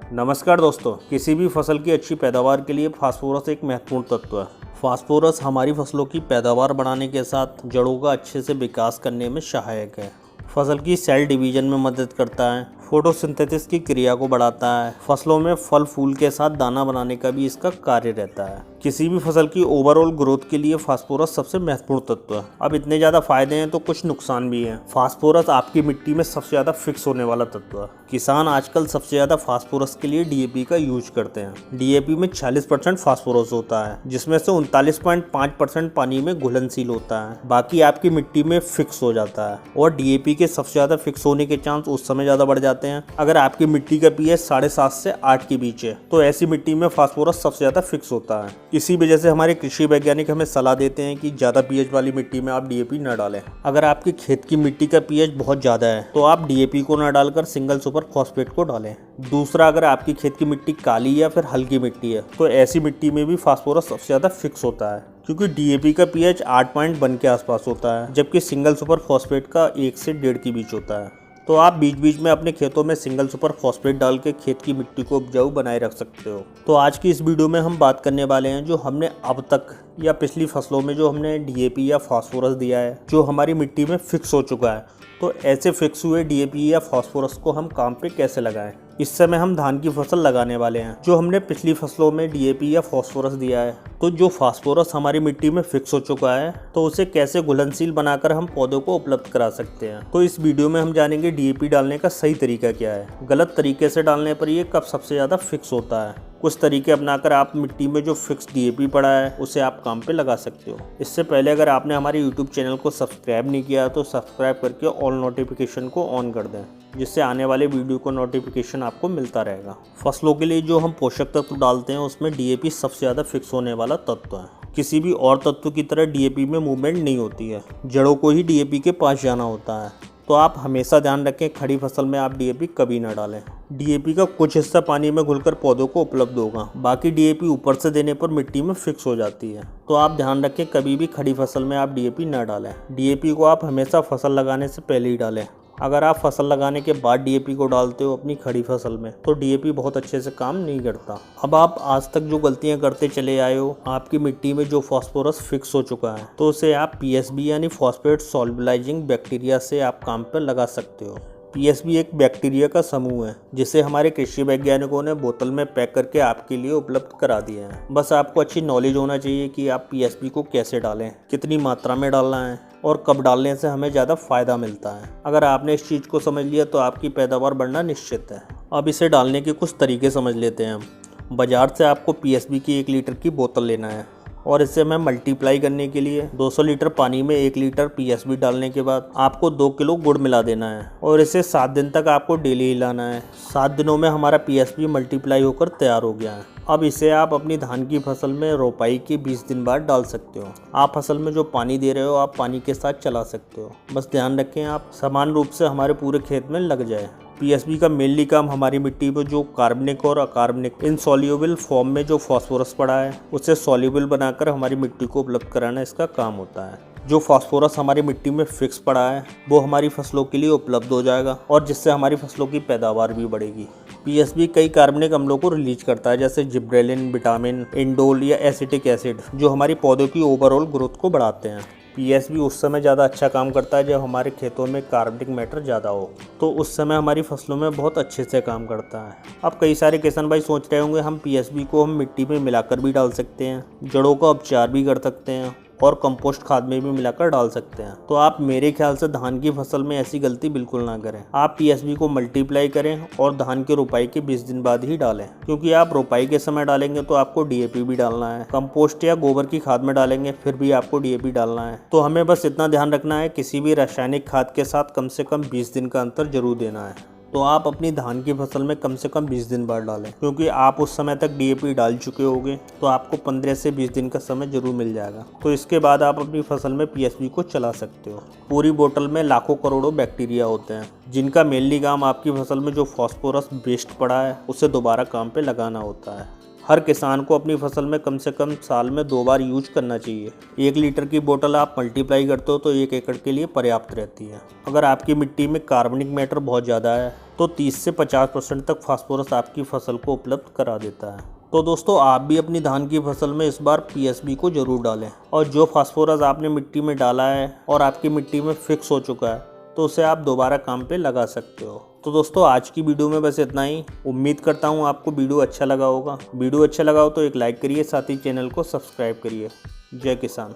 नमस्कार दोस्तों, किसी भी फसल की अच्छी पैदावार के लिए फास्फोरस एक महत्वपूर्ण तत्व है। फास्फोरस हमारी फसलों की पैदावार बढ़ाने के साथ जड़ों का अच्छे से विकास करने में सहायक है। फसल की सेल डिवीजन में मदद करता है, फोटोसिंथेसिस की क्रिया को बढ़ाता है। फसलों में फल फूल के साथ दाना बनाने का भी इसका कार्य रहता है। किसी भी फसल की ओवरऑल ग्रोथ के लिए फास्फोरस सबसे महत्वपूर्ण तत्व है। अब इतने ज़्यादा फायदे हैं तो कुछ नुकसान भी हैं। फास्फोरस आपकी मिट्टी में सबसे ज़्यादा फिक्स होने वाला तत्व है। किसान आजकल सबसे ज़्यादा फास्फोरस के लिए डीएपी का यूज करते हैं। डीएपी में 40% फास्फोरस होता है, जिसमें से 39.5% पानी में घुलनशील होता है, बाकी आपकी मिट्टी में फिक्स हो जाता है। और डीएपी के सबसे ज़्यादा फिक्स होने के चांस उस समय ज़्यादा बढ़ जाते हैं अगर आपकी मिट्टी का पीएच 7.5 से 8 के बीच है, तो ऐसी मिट्टी में फास्फोरस सबसे ज़्यादा फिक्स होता है। इसी वजह से हमारे कृषि वैज्ञानिक हमें सलाह देते हैं कि ज़्यादा पीएच वाली मिट्टी में आप डीएपी न डालें। अगर आपके खेत की मिट्टी का पीएच बहुत ज़्यादा है तो आप डीएपी को न डालकर सिंगल सुपर फॉस्फेट को डालें। दूसरा, अगर आपकी खेत की मिट्टी काली या फिर हल्की मिट्टी है तो ऐसी मिट्टी में भी फास्फोरस सबसे ज़्यादा फिक्स होता है, क्योंकि डीएपी का पीएच 8.1 के आसपास होता है, जबकि सिंगल सुपर फॉस्फेट का 1 से 1.5 के बीच होता है। तो आप बीच बीच में अपने खेतों में सिंगल सुपर फॉस्फेट डाल के खेत की मिट्टी को उपजाऊ बनाए रख सकते हो। तो आज की इस वीडियो में हम बात करने वाले हैं जो हमने अब तक या पिछली फसलों में जो हमने डीएपी या फास्फोरस दिया है, जो हमारी मिट्टी में फिक्स हो चुका है, तो ऐसे फिक्स हुए डीएपी या फास्फोरस को हम काम पे कैसे लगाएं। इस समय हम धान की फसल लगाने वाले हैं। जो हमने पिछली फसलों में डीएपी या फास्फोरस दिया है, तो जो फास्फोरस हमारी मिट्टी में फिक्स हो चुका है, तो उसे कैसे घुलनशील बनाकर हम पौधों को उपलब्ध करा सकते हैं। तो इस वीडियो में हम जानेंगे डीएपी डालने का सही तरीका क्या है, गलत तरीके से डालने पर ये कब सबसे ज़्यादा फिक्स होता है। कुछ तरीके अपनाकर आप मिट्टी में जो फिक्स डीएपी पड़ा है उसे आप काम पे लगा सकते हो। इससे पहले अगर आपने हमारे यूट्यूब चैनल को सब्सक्राइब नहीं किया तो सब्सक्राइब करके ऑल नोटिफिकेशन को ऑन कर दें, जिससे आने वाले वीडियो को नोटिफिकेशन आपको मिलता रहेगा। फसलों के लिए जो हम पोषक तत्व डालते हैं उसमें डीएपी सबसे ज़्यादा फिक्स होने वाला तत्व है। किसी भी और तत्व की तरह डीएपी में मूवमेंट नहीं होती है, जड़ों को ही डीएपी के पास जाना होता है। तो आप हमेशा ध्यान रखें, खड़ी फसल में आप डीएपी कभी ना डालें। डीएपी का कुछ हिस्सा पानी में घुलकर पौधों को उपलब्ध होगा, बाकी डीएपी ऊपर से देने पर मिट्टी में फिक्स हो जाती है। तो आप ध्यान रखें, कभी भी खड़ी फसल में आप डीएपी ना डालें। डीएपी को आप हमेशा फसल लगाने से पहले ही डालें। अगर आप फसल लगाने के बाद डीएपी को डालते हो अपनी खड़ी फसल में, तो डीएपी बहुत अच्छे से काम नहीं करता। अब आप आज तक जो गलतियां करते चले आए हो, आपकी मिट्टी में जो फास्फोरस फिक्स हो चुका है, तो उसे आप पीएसबी यानी फॉस्फेट सॉल्युबलाइजिंग बैक्टीरिया से आप काम पर लगा सकते हो। पीएसबी एक बैक्टीरिया का समूह है जिसे हमारे कृषि वैज्ञानिकों ने बोतल में पैक करके आपके लिए उपलब्ध करा दिया है। बस आपको अच्छी नॉलेज होना चाहिए कि आप पीएसबी को कैसे डालें, कितनी मात्रा में डालना है और कब डालने से हमें ज़्यादा फ़ायदा मिलता है। अगर आपने इस चीज़ को समझ लिया तो आपकी पैदावार बढ़ना निश्चित है। अब इसे डालने के कुछ तरीके समझ लेते हैं हम। बाज़ार से आपको पीएसबी की 1 लीटर की बोतल लेना है और इसे मैं मल्टीप्लाई करने के लिए 200 लीटर पानी में 1 लीटर पीएसबी डालने के बाद आपको 2 किलो गुड़ मिला देना है और इसे 7 दिन तक आपको डेली हिलाना है। 7 दिनों में हमारा पीएसबी मल्टीप्लाई होकर तैयार हो गया है। अब इसे आप अपनी धान की फसल में रोपाई के 20 दिन बाद डाल सकते हो। आप फसल में जो पानी दे रहे हो आप पानी के साथ चला सकते हो। बस ध्यान रखें आप समान रूप से हमारे पूरे खेत में लग जाए। पीएसबी का मेनली काम हमारी मिट्टी में जो कार्बनिक और अकार्बनिक इनसॉल्युबल फॉर्म में जो फास्फोरस पड़ा है उसे सॉल्युबल बनाकर हमारी मिट्टी को उपलब्ध कराना इसका काम होता है। जो फास्फोरस हमारी मिट्टी में फिक्स पड़ा है वो हमारी फसलों के लिए उपलब्ध हो जाएगा और जिससे हमारी फसलों की पैदावार भी बढ़ेगी। पीएसबी कई कार्बनिक अम्लों को रिलीज करता है, जैसे जिब्रेलिन, विटामिन, इंडोल या एसिटिक एसिड, जो हमारी पौधों की ओवरऑल ग्रोथ को बढ़ाते हैं। पीएसबी उस समय ज़्यादा अच्छा काम करता है जब हमारे खेतों में कार्बनिक मैटर ज़्यादा हो, तो उस समय हमारी फसलों में बहुत अच्छे से काम करता है। अब कई सारे किसान भाई सोच रहे होंगे हम पीएसबी को हम मिट्टी में मिलाकर भी डाल सकते हैं, जड़ों का उपचार भी कर सकते हैं और कंपोस्ट खाद में भी मिलाकर डाल सकते हैं। तो आप मेरे ख्याल से धान की फसल में ऐसी गलती बिल्कुल ना करें। आप पीएसबी को मल्टीप्लाई करें और धान की रोपाई के 20 दिन बाद ही डालें, क्योंकि आप रोपाई के समय डालेंगे तो आपको डीएपी भी डालना है, कंपोस्ट या गोबर की खाद में डालेंगे फिर भी आपको डीएपी डालना है। तो हमें बस इतना ध्यान रखना है, किसी भी रासायनिक खाद के साथ कम से कम 20 दिन का अंतर जरूर देना है। तो आप अपनी धान की फसल में कम से कम 20 दिन बाद डालें, क्योंकि आप उस समय तक डीएपी डाल चुके होंगे, तो आपको 15 से 20 दिन का समय जरूर मिल जाएगा। तो इसके बाद आप अपनी फसल में पीएसबी को चला सकते हो। पूरी बोतल में लाखों करोड़ों बैक्टीरिया होते हैं, जिनका मेनली काम आपकी फसल में जो फास्फोरस वेस्ट पड़ा है उसे दोबारा काम पे लगाना होता है। हर किसान को अपनी फसल में कम से कम साल में 2 बार यूज करना चाहिए। 1 लीटर की बोतल आप मल्टीप्लाई करते हो तो 1 एकड़ के लिए पर्याप्त रहती है। अगर आपकी मिट्टी में कार्बनिक मैटर बहुत ज़्यादा है तो 30 से 50% तक फास्फोरस आपकी फसल को उपलब्ध करा देता है। तो दोस्तों, आप भी अपनी धान की फसल में इस बार पीएसबी को ज़रूर डालें, और जो फास्फोरस आपने मिट्टी में डाला है और आपकी मिट्टी में फिक्स हो चुका है तो उसे आप दोबारा काम पे लगा सकते हो। तो दोस्तों, आज की वीडियो में बस इतना ही। उम्मीद करता हूँ आपको वीडियो अच्छा लगा होगा। वीडियो अच्छा लगा हो तो एक लाइक करिए, साथ ही चैनल को सब्सक्राइब करिए। जय किसान।